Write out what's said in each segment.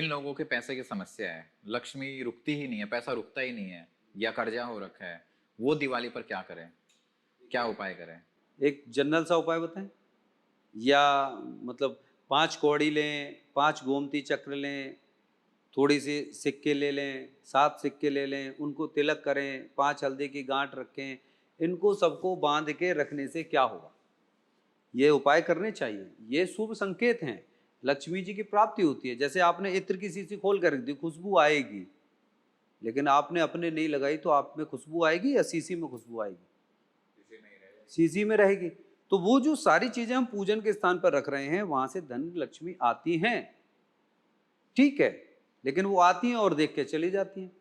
जिन लोगों के पैसे की समस्या है, लक्ष्मी रुकती ही नहीं है, पैसा रुकता ही नहीं है या कर्जा हो रखा है, वो दिवाली पर क्या करें? क्या उपाय करें? एक जनरल सा उपाय बताएं, या मतलब 5 कौड़ी लें, 5 गोमती चक्र लें, थोड़ी सी सिक्के ले लें, 7 सिक्के ले लें, उनको तिलक करें, 5 हल्दी की गांठ रखें, इनको सबको बांध के रखने से क्या होगा? ये उपाय करने चाहिए। ये शुभ संकेत हैं, लक्ष्मी जी की प्राप्ति होती है। जैसे आपने इत्र की शीशी खोल कर रख दी, खुशबू आएगी, लेकिन आपने अपने नहीं लगाई तो आप में खुशबू आएगी या शीशी में खुशबू आएगी? शीशी में रहेगी। तो वो जो सारी चीजें हम पूजन के स्थान पर रख रहे हैं, वहां से धन लक्ष्मी आती हैं, ठीक है, लेकिन वो आती हैं और देख के चली जाती हैं।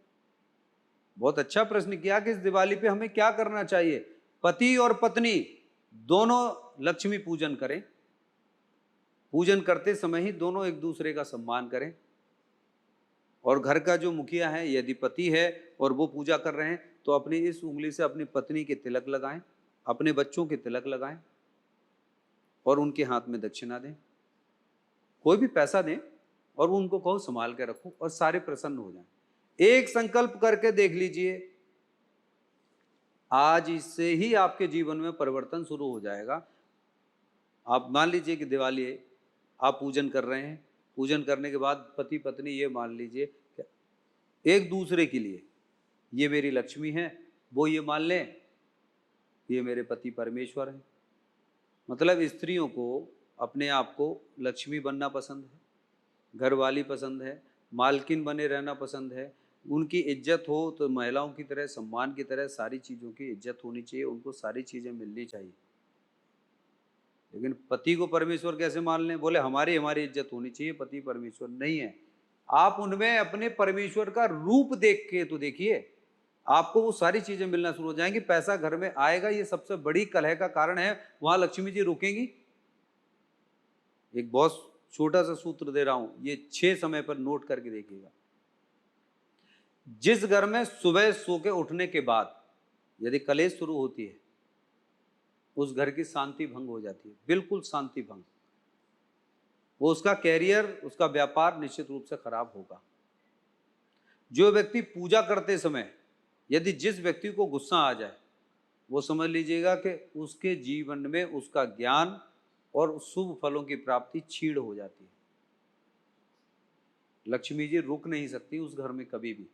बहुत अच्छा प्रश्न किया कि इस दिवाली पे हमें क्या करना चाहिए। पति और पत्नी दोनों लक्ष्मी पूजन करें। पूजन करते समय ही दोनों एक दूसरे का सम्मान करें। और घर का जो मुखिया है, यदि पति है और वो पूजा कर रहे हैं, तो अपनी इस उंगली से अपनी पत्नी के तिलक लगाएं, अपने बच्चों के तिलक लगाएं और उनके हाथ में दक्षिणा दें। कोई भी पैसा दें और उनको कहो संभाल के रखो, और सारे प्रसन्न हो जाएं। एक संकल्प करके देख लीजिए, आज इससे ही आपके जीवन में परिवर्तन शुरू हो जाएगा। आप मान लीजिए कि दिवाली है, आप पूजन कर रहे हैं, पूजन करने के बाद पति पत्नी ये मान लीजिए कि एक दूसरे के लिए ये मेरी लक्ष्मी है, वो ये मान लें ये मेरे पति परमेश्वर हैं। मतलब स्त्रियों को अपने आप को लक्ष्मी बनना पसंद है, घरवाली पसंद है, मालकिन बने रहना पसंद है। उनकी इज्जत हो तो महिलाओं की तरह, सम्मान की तरह सारी चीज़ों की इज्जत होनी चाहिए, उनको सारी चीज़ें मिलनी चाहिए। लेकिन पति को परमेश्वर कैसे मान लें? बोले हमारी इज्जत होनी चाहिए, पति परमेश्वर नहीं है। आप उनमें अपने परमेश्वर का रूप देख के तो देखिए, आपको वो सारी चीजें मिलना शुरू हो जाएंगी। पैसा घर में आएगा, ये सबसे बड़ी कलह का कारण है, वहां लक्ष्मी जी रुकेंगी। एक बहुत छोटा सा सूत्र दे रहा हूं, ये 6 समय पर नोट करके देखिएगा। जिस घर में सुबह सो के उठने के बाद यदि कलेश शुरू होती है, उस घर की शांति भंग हो जाती है, बिल्कुल शांति भंग। वो उसका कैरियर, उसका व्यापार निश्चित रूप से खराब होगा। जो व्यक्ति पूजा करते समय यदि जिस व्यक्ति को गुस्सा आ जाए, वो समझ लीजिएगा कि उसके जीवन में उसका ज्ञान और शुभ फलों की प्राप्ति छीड़ हो जाती है। लक्ष्मी जी रुक नहीं सकती उस घर में कभी भी।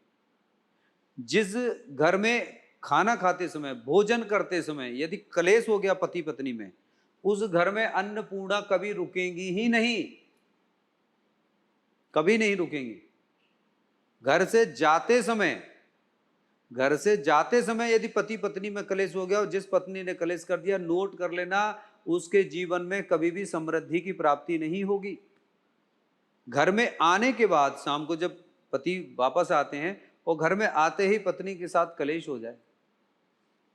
जिस घर में खाना खाते समय, भोजन करते समय यदि कलेश हो गया पति पत्नी में, उस घर में अन्नपूर्णा कभी रुकेंगी ही नहीं, कभी नहीं रुकेंगी। घर से जाते समय यदि पति पत्नी में कलेश हो गया और जिस पत्नी ने कलेश कर दिया, नोट कर लेना, उसके जीवन में कभी भी समृद्धि की प्राप्ति नहीं होगी। घर में आने के बाद शाम को जब पति वापस आते हैं और घर में आते ही पत्नी के साथ कलेश हो जाए,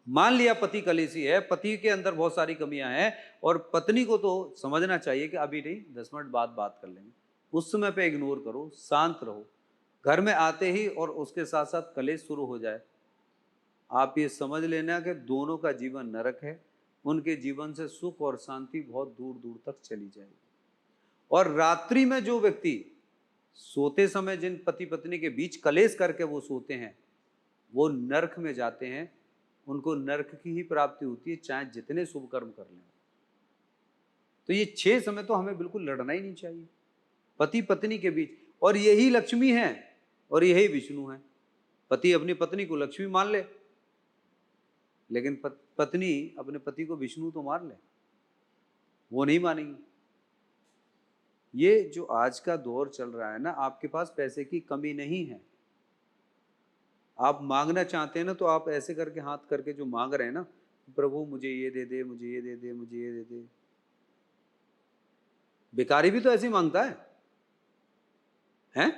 मान लिया पति कलेशी है, पति के अंदर बहुत सारी कमियां हैं, और पत्नी को तो समझना चाहिए कि अभी नहीं, 10 मिनट बाद बात कर लेंगे, उस समय पे इग्नोर करो, शांत रहो। घर में आते ही और उसके साथ साथ कलेश शुरू हो जाए, आप ये समझ लेना कि दोनों का जीवन नरक है, उनके जीवन से सुख और शांति बहुत दूर दूर तक चली जाएगी। और रात्रि में जो व्यक्ति सोते समय जिन पति पत्नी के बीच कलेश करके वो सोते हैं, वो नरक में जाते हैं, उनको नरक की ही प्राप्ति होती है, चाहे जितने शुभ कर्म कर लें। तो ये 6 समय तो हमें बिल्कुल लड़ना ही नहीं चाहिए पति पत्नी के बीच। और यही लक्ष्मी है और यही विष्णु है। पति अपनी पत्नी को लक्ष्मी मान ले, लेकिन पत्नी अपने पति को विष्णु तो मान ले, वो नहीं मानेंगी। ये जो आज का दौर चल रहा है ना, आपके पास पैसे की कमी नहीं है, आप मांगना चाहते हैं ना, तो आप ऐसे करके हाथ करके जो मांग रहे हैं ना, प्रभु मुझे ये दे दे, मुझे ये दे दे, मुझे ये दे दे। भिखारी भी तो ऐसे ही मांगता है?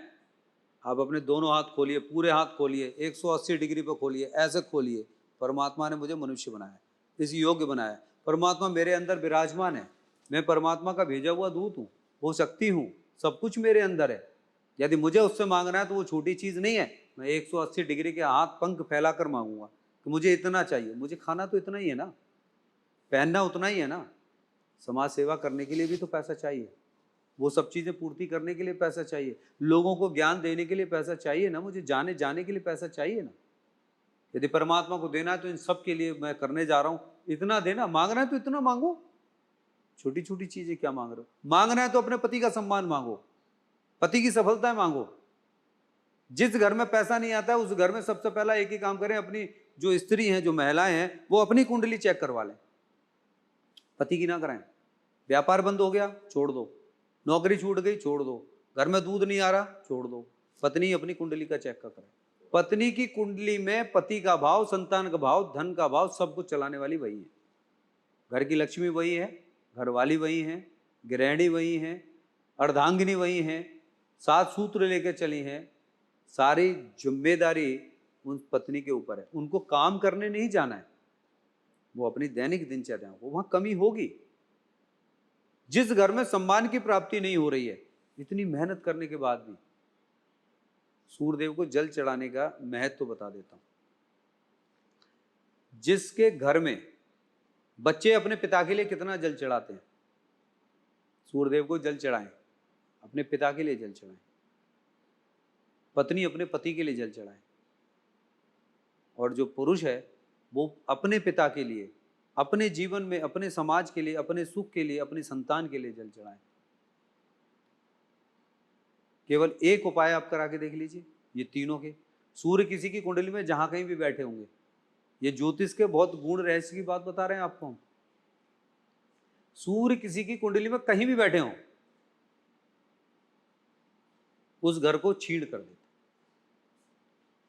आप अपने दोनों हाथ खोलिए, पूरे हाथ खोलिए, 180 डिग्री पर खोलिए, ऐसे खोलिए। परमात्मा ने मुझे मनुष्य बनाया, इस योग्य बनाया, परमात्मा मेरे अंदर विराजमान है, मैं परमात्मा का भेजा हुआ दूत हूँ, हो सकती हूँ, सब कुछ मेरे अंदर है। यदि मुझे उससे मांगना है तो वो छोटी चीज़ नहीं है, मैं 180 डिग्री के हाथ पंख फैलाकर मांगूंगा कि मुझे इतना चाहिए। मुझे खाना तो इतना ही है ना, पहनना उतना ही है ना, समाज सेवा करने के लिए भी तो पैसा चाहिए। वो सब चीज़ें पूर्ति करने के लिए पैसा चाहिए। लोगों को ज्ञान देने के लिए पैसा चाहिए ना, मुझे जाने के लिए पैसा चाहिए ना। यदि परमात्मा को देना है तो इन सब के लिए मैं करने जा रहा हूँ, इतना देना। मांगना है तो इतना मांगो, छोटी छोटी चीजें क्या मांग रहे हो। मांगना है तो अपने पति का सम्मान मांगो, पति की सफलता मांगो। जिस घर में पैसा नहीं आता है उस घर में सबसे पहला एक ही काम करें, अपनी जो स्त्री हैं, जो महिलाएं हैं, वो अपनी कुंडली चेक करवा लें, पति की ना कराएं। व्यापार बंद हो गया, छोड़ दो। नौकरी छूट गई, छोड़ दो। घर में दूध नहीं आ रहा, छोड़ दो। पत्नी अपनी कुंडली का चेक करें। पत्नी की कुंडली में पति का भाव, संतान का भाव, धन का भाव, सब कुछ चलाने वाली वही है। घर की लक्ष्मी वही है, घरवाली वही है, गृहिणी वही है, अर्धांगिनी वही है, 7 सूत्र लेकर चली हैं। सारी जिम्मेदारी उन पत्नी के ऊपर है। उनको काम करने नहीं जाना है, वो अपनी दैनिक दिनचर्या को, वहां कमी होगी। जिस घर में सम्मान की प्राप्ति नहीं हो रही है, इतनी मेहनत करने के बाद भी, सूर्यदेव को जल चढ़ाने का महत्व तो बता देता हूं। जिसके घर में बच्चे अपने पिता के लिए कितना जल चढ़ाते हैं, सूर्यदेव को जल चढ़ाएं, अपने पिता के लिए जल चढ़ाएं। पत्नी अपने पति के लिए जल चढ़ाए, और जो पुरुष है वो अपने पिता के लिए, अपने जीवन में, अपने समाज के लिए, अपने सुख के लिए, अपनी संतान के लिए जल चढ़ाए। केवल एक उपाय आप करा के देख लीजिए, ये तीनों के। सूर्य किसी की कुंडली में जहां कहीं भी बैठे होंगे, ये ज्योतिष के बहुत गूढ़ रहस्य की बात बता रहे हैं आपको हम। सूर्य किसी की कुंडली में कहीं भी बैठे हों, उस घर को छीण कर देते।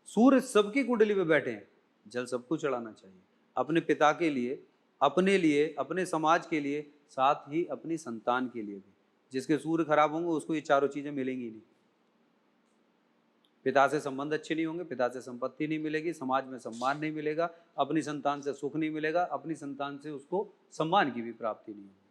सूर्य सबकी कुंडली में बैठे हैं, जल सबको चढ़ाना चाहिए, अपने पिता के लिए, अपने लिए, अपने समाज के लिए, साथ ही अपनी संतान के लिए भी। जिसके सूर्य खराब होंगे उसको ये चारों चीजें मिलेंगी नहीं। पिता से संबंध अच्छे नहीं होंगे, पिता से संपत्ति नहीं मिलेगी, समाज में सम्मान नहीं मिलेगा, अपनी संतान से सुख नहीं मिलेगा, अपनी संतान से उसको सम्मान की भी प्राप्ति नहीं होगी।